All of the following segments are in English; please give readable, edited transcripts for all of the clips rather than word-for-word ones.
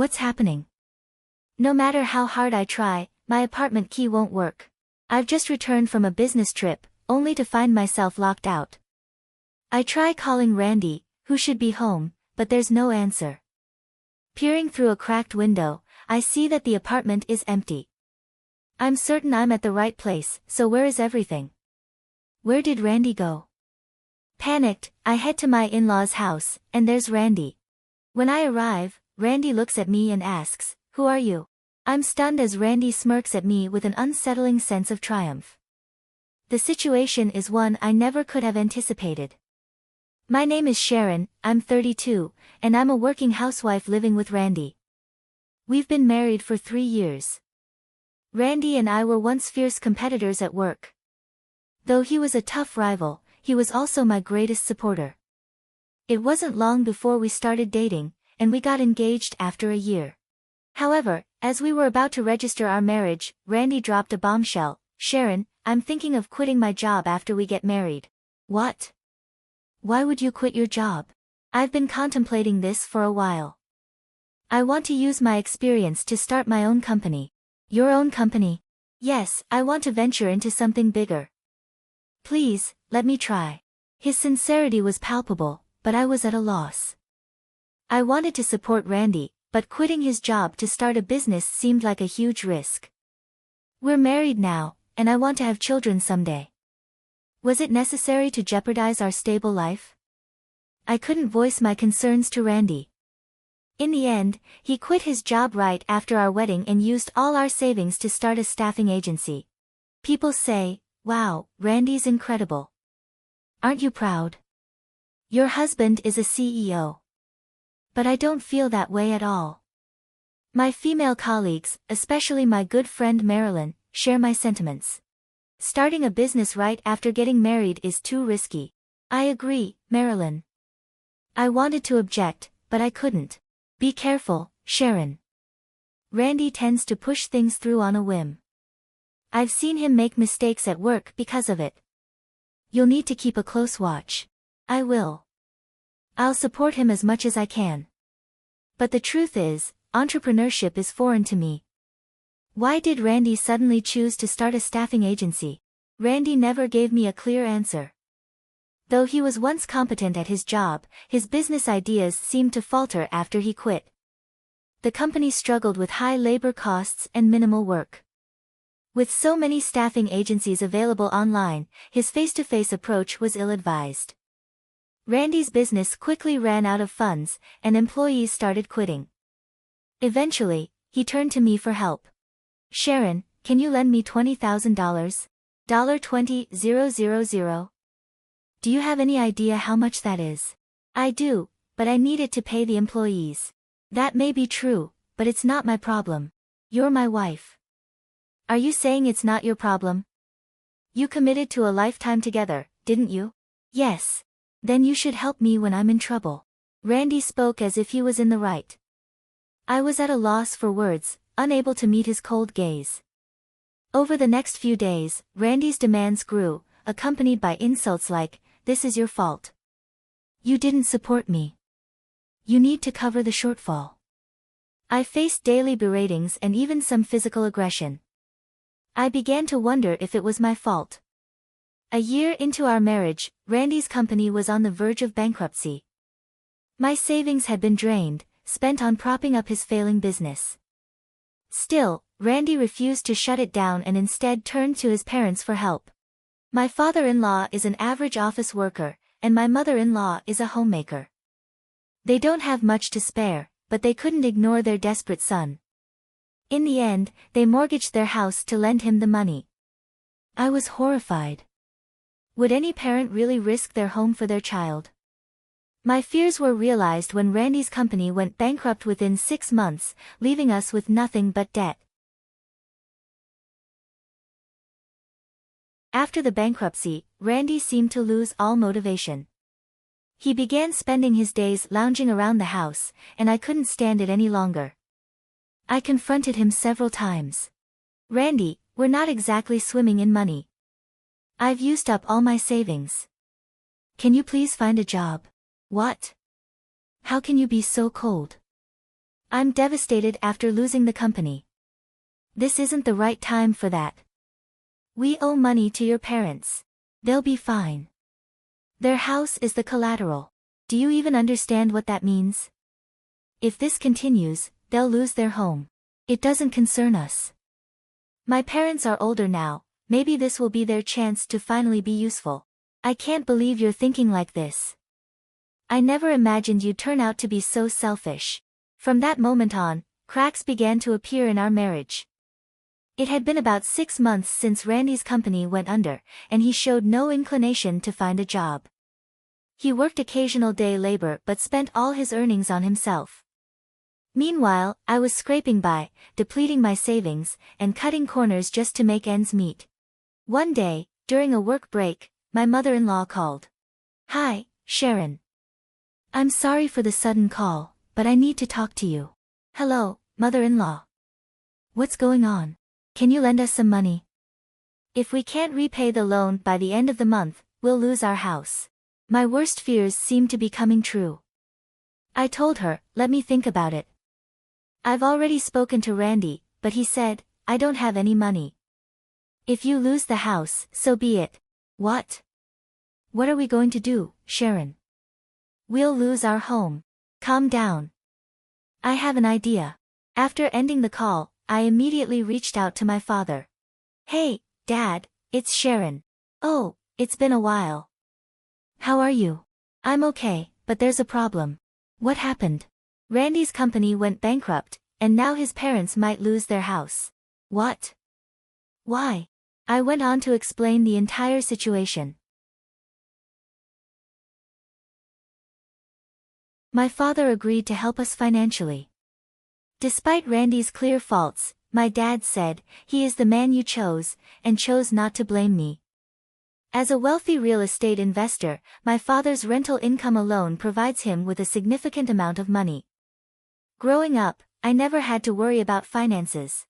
What's happening? No matter how hard I try, my apartment key won't work. I've just returned from a business trip, only to find myself locked out. I try calling Randy, who should be home, but there's no answer. Peering through a cracked window, I see that the apartment is empty. I'm certain I'm at the right place, so where is everything? Where did Randy go? Panicked, I head to my in-laws' house, and there's Randy. When I arrive, Randy looks at me and asks, "Who are you?" I'm stunned as Randy smirks at me with an unsettling sense of triumph. The situation is one I never could have anticipated. My name is Sharon, I'm 32, and I'm a working housewife living with Randy. We've been married for 3 years. Randy and I were once fierce competitors at work. Though he was a tough rival, he was also my greatest supporter. It wasn't long before we started dating, and we got engaged after a year. However, as we were about to register our marriage, Randy dropped a bombshell. "Sharon, I'm thinking of quitting my job after we get married." What? Why would you quit your job? I've been contemplating this for a while. I want to use my experience to start my own company. Your own company? Yes, I want to venture into something bigger. Please, let me try. His sincerity was palpable, but I was at a loss. I wanted to support Randy, but quitting his job to start a business seemed like a huge risk. We're married now, and I want to have children someday. Was it necessary to jeopardize our stable life? I couldn't voice my concerns to Randy. In the end, he quit his job right after our wedding and used all our savings to start a staffing agency. People say, "Wow, Randy's incredible." Aren't you proud? Your husband is a CEO. But I don't feel that way at all. My female colleagues, especially my good friend Marilyn, share my sentiments. Starting a business right after getting married is too risky. I agree, Marilyn. I wanted to object, but I couldn't. Be careful, Sharon. Randy tends to push things through on a whim. I've seen him make mistakes at work because of it. You'll need to keep a close watch. I will. I'll support him as much as I can. But the truth is, entrepreneurship is foreign to me. Why did Randy suddenly choose to start a staffing agency? Randy never gave me a clear answer. Though he was once competent at his job, his business ideas seemed to falter after he quit. The company struggled with high labor costs and minimal work. With so many staffing agencies available online, his face-to-face approach was ill-advised. Randy's business quickly ran out of funds, and employees started quitting. Eventually, he turned to me for help. "Sharon, can you lend me $20,000? $20,000. Do you have any idea how much that is?" "I do, but I need it to pay the employees." "That may be true, but it's not my problem. You're my wife." "Are you saying it's not your problem? You committed to a lifetime together, didn't you?" "Yes. Then you should help me when I'm in trouble." Randy spoke as if he was in the right. I was at a loss for words, unable to meet his cold gaze. Over the next few days, Randy's demands grew, accompanied by insults like, "This is your fault. You didn't support me. You need to cover the shortfall." I faced daily beratings and even some physical aggression. I began to wonder if it was my fault. A year into our marriage, Randy's company was on the verge of bankruptcy. My savings had been drained, spent on propping up his failing business. Still, Randy refused to shut it down and instead turned to his parents for help. My father-in-law is an average office worker, and my mother-in-law is a homemaker. They don't have much to spare, but they couldn't ignore their desperate son. In the end, they mortgaged their house to lend him the money. I was horrified. Would any parent really risk their home for their child? My fears were realized when Randy's company went bankrupt within 6 months, leaving us with nothing but debt. After the bankruptcy, Randy seemed to lose all motivation. He began spending his days lounging around the house, and I couldn't stand it any longer. I confronted him several times. "Randy, we're not exactly swimming in money. I've used up all my savings. Can you please find a job?" "What? How can you be so cold? I'm devastated after losing the company. This isn't the right time for that. We owe money to your parents. They'll be fine. Their house is the collateral. Do you even understand what that means? If this continues, they'll lose their home. It doesn't concern us. My parents are older now, maybe this will be their chance to finally be useful. I can't believe you're thinking like this. I never imagined you'd turn out to be so selfish. From that moment on, cracks began to appear in our marriage. It had been about 6 months since Randy's company went under, and he showed no inclination to find a job. He worked occasional day labor but spent all his earnings on himself. Meanwhile, I was scraping by, depleting my savings, and cutting corners just to make ends meet. One day, during a work break, my mother-in-law called. "Hi, Sharon. I'm sorry for the sudden call, but I need to talk to you." "Hello, mother-in-law. What's going on? Can you lend us some money? If we can't repay the loan by the end of the month, we'll lose our house." My worst fears seemed to be coming true. I told her, "Let me think about it. I've already spoken to Randy, but he said, I don't have any money. If you lose the house, so be it." "What? What are we going to do, Sharon?" "We'll lose our home. Calm down. I have an idea." After ending the call, I immediately reached out to my father. "Hey, Dad, it's Sharon. Oh, it's been a while. How are you?" "I'm okay, but there's a problem." "What happened?" "Randy's company went bankrupt, and now his parents might lose their house." "What? Why?" I went on to explain the entire situation. My father agreed to help us financially. Despite Randy's clear faults, my dad said, "He is the man you chose," and chose not to blame me. As a wealthy real estate investor, my father's rental income alone provides him with a significant amount of money. Growing up, I never had to worry about finances.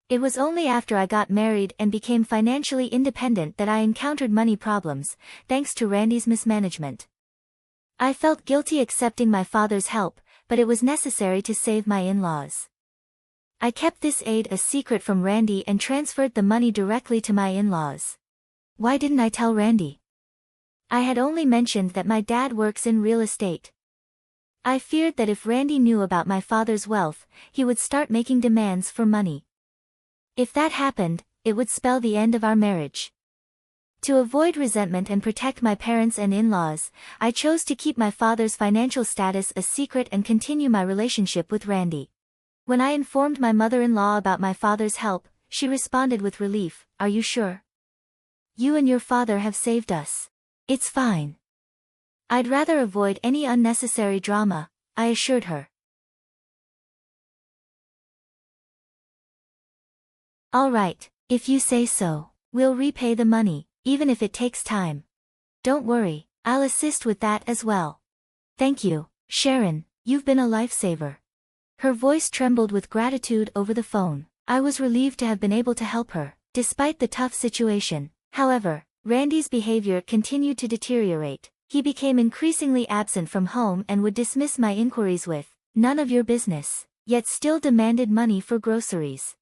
It was only after I got married and became financially independent that I encountered money problems, thanks to Randy's mismanagement. I felt guilty accepting my father's help, but it was necessary to save my in-laws. I kept this aid a secret from Randy and transferred the money directly to my in-laws. Why didn't I tell Randy? I had only mentioned that my dad works in real estate. I feared that if Randy knew about my father's wealth, he would start making demands for money. If that happened, it would spell the end of our marriage. To avoid resentment and protect my parents and in-laws, I chose to keep my father's financial status a secret and continue my relationship with Randy. When I informed my mother-in-law about my father's help, she responded with relief, "Are you sure? You and your father have saved us. It's fine." I'd rather avoid any unnecessary drama, I assured her. "All right, if you say so, we'll repay the money, even if it takes time. Don't worry, I'll assist with that as well. Thank you, Sharon, you've been a lifesaver." Her voice trembled with gratitude over the phone. I was relieved to have been able to help her, despite the tough situation. However, Randy's behavior continued to deteriorate. He became increasingly absent from home and would dismiss my inquiries with, "None of your business," yet still demanded money for groceries.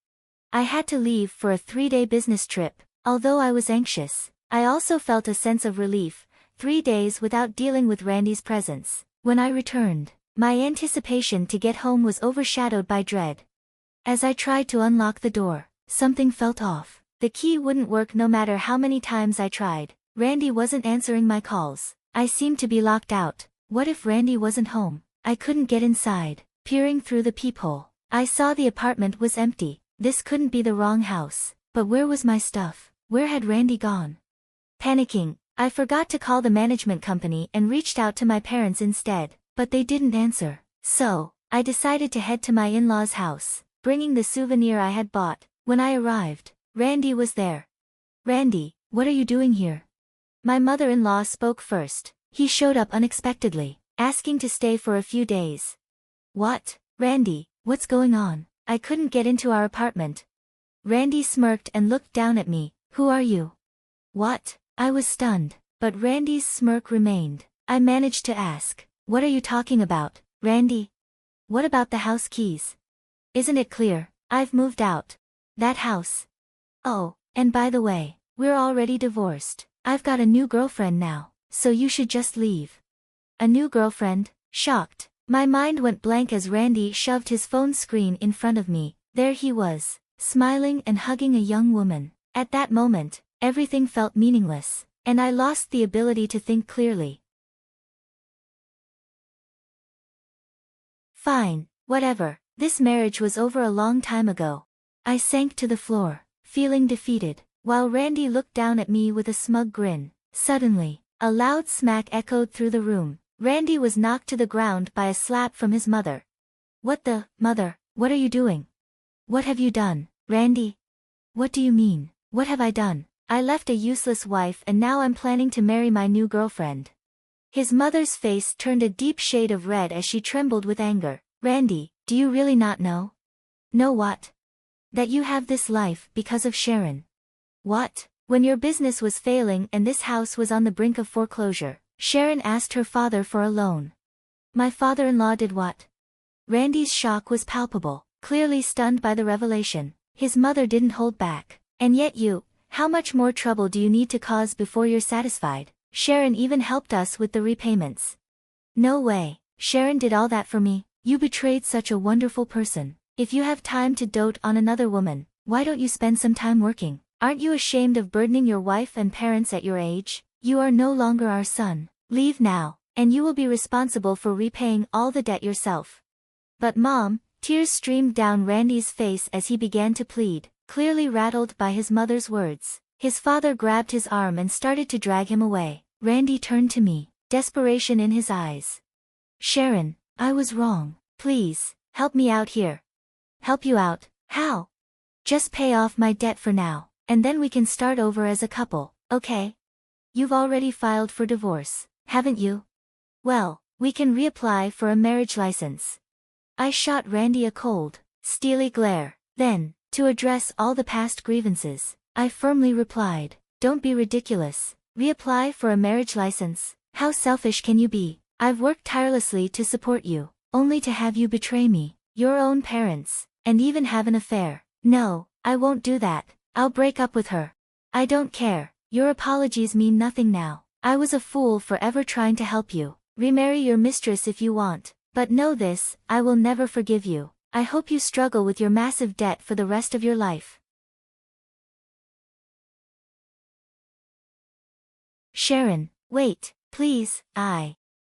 I had to leave for a 3-day business trip. Although I was anxious, I also felt a sense of relief. 3 days without dealing with Randy's presence. When I returned, my anticipation to get home was overshadowed by dread. As I tried to unlock the door, something felt off. The key wouldn't work no matter how many times I tried. Randy wasn't answering my calls. I seemed to be locked out. What if Randy wasn't home? I couldn't get inside. Peering through the peephole, I saw the apartment was empty. This couldn't be the wrong house. But where was my stuff? Where had Randy gone? Panicking, I forgot to call the management company and reached out to my parents instead, but they didn't answer. So, I decided to head to my in-laws' house, bringing the souvenir I had bought. When I arrived, Randy was there. "Randy, what are you doing here?" My mother-in-law spoke first. He showed up unexpectedly, asking to stay for a few days. "What? Randy, what's going on? I couldn't get into our apartment." Randy smirked and looked down at me. "Who are you?" "What?" I was stunned, but Randy's smirk remained. I managed to ask, "What are you talking about, Randy?" What about the house keys? Isn't it clear? I've moved out. That house. Oh, and by the way, we're already divorced. I've got a new girlfriend now, so you should just leave. A new girlfriend? Shocked. My mind went blank as Randy shoved his phone screen in front of me. There he was, smiling and hugging a young woman. At that moment, everything felt meaningless, and I lost the ability to think clearly. Fine, whatever, this marriage was over a long time ago. I sank to the floor, feeling defeated, while Randy looked down at me with a smug grin. Suddenly, a loud smack echoed through the room. Randy was knocked to the ground by a slap from his mother. What the, mother, what are you doing? What have you done, Randy? What do you mean, what have I done? I left a useless wife and now I'm planning to marry my new girlfriend. His mother's face turned a deep shade of red as she trembled with anger. Randy, do you really not know? Know what? That you have this life because of Sharon. What? When your business was failing and this house was on the brink of foreclosure, Sharon asked her father for a loan. My father-in-law did what? Randy's shock was palpable, clearly stunned by the revelation. His mother didn't hold back. And yet you, how much more trouble do you need to cause before you're satisfied? Sharon even helped us with the repayments. No way, Sharon did all that for me. You betrayed such a wonderful person. If you have time to dote on another woman, why don't you spend some time working? Aren't you ashamed of burdening your wife and parents at your age? You are no longer our son. Leave now, and you will be responsible for repaying all the debt yourself. But Mom, tears streamed down Randy's face as he began to plead, clearly rattled by his mother's words. His father grabbed his arm and started to drag him away. Randy turned to me, desperation in his eyes. Sharon, I was wrong. Please, help me out here. Help you out? How? Just pay off my debt for now, and then we can start over as a couple, okay? You've already filed for divorce, haven't you? Well, we can reapply for a marriage license. I shot Randy a cold, steely glare. Then, to address all the past grievances, I firmly replied, don't be ridiculous. Reapply for a marriage license? How selfish can you be? I've worked tirelessly to support you, only to have you betray me, your own parents, and even have an affair. No, I won't do that. I'll break up with her. I don't care. Your apologies mean nothing now. I was a fool for ever trying to help you. Remarry your mistress if you want. But know this, I will never forgive you. I hope you struggle with your massive debt for the rest of your life. Sharon, wait, please,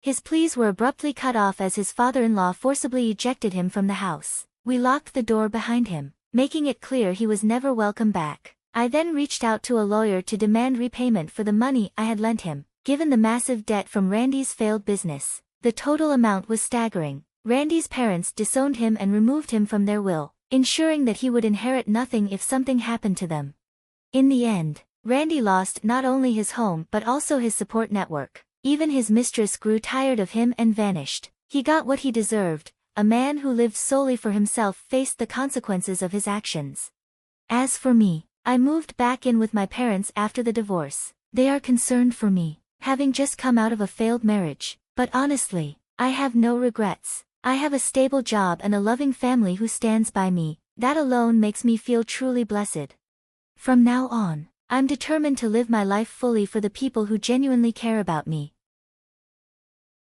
His pleas were abruptly cut off as his father-in-law forcibly ejected him from the house. We locked the door behind him, making it clear he was never welcome back. I then reached out to a lawyer to demand repayment for the money I had lent him. Given the massive debt from Randy's failed business, the total amount was staggering. Randy's parents disowned him and removed him from their will, ensuring that he would inherit nothing if something happened to them. In the end, Randy lost not only his home but also his support network. Even his mistress grew tired of him and vanished. He got what he deserved. A man who lived solely for himself faced the consequences of his actions. As for me, I moved back in with my parents after the divorce. They are concerned for me, having just come out of a failed marriage. But honestly, I have no regrets. I have a stable job and a loving family who stands by me. That alone makes me feel truly blessed. From now on, I'm determined to live my life fully for the people who genuinely care about me.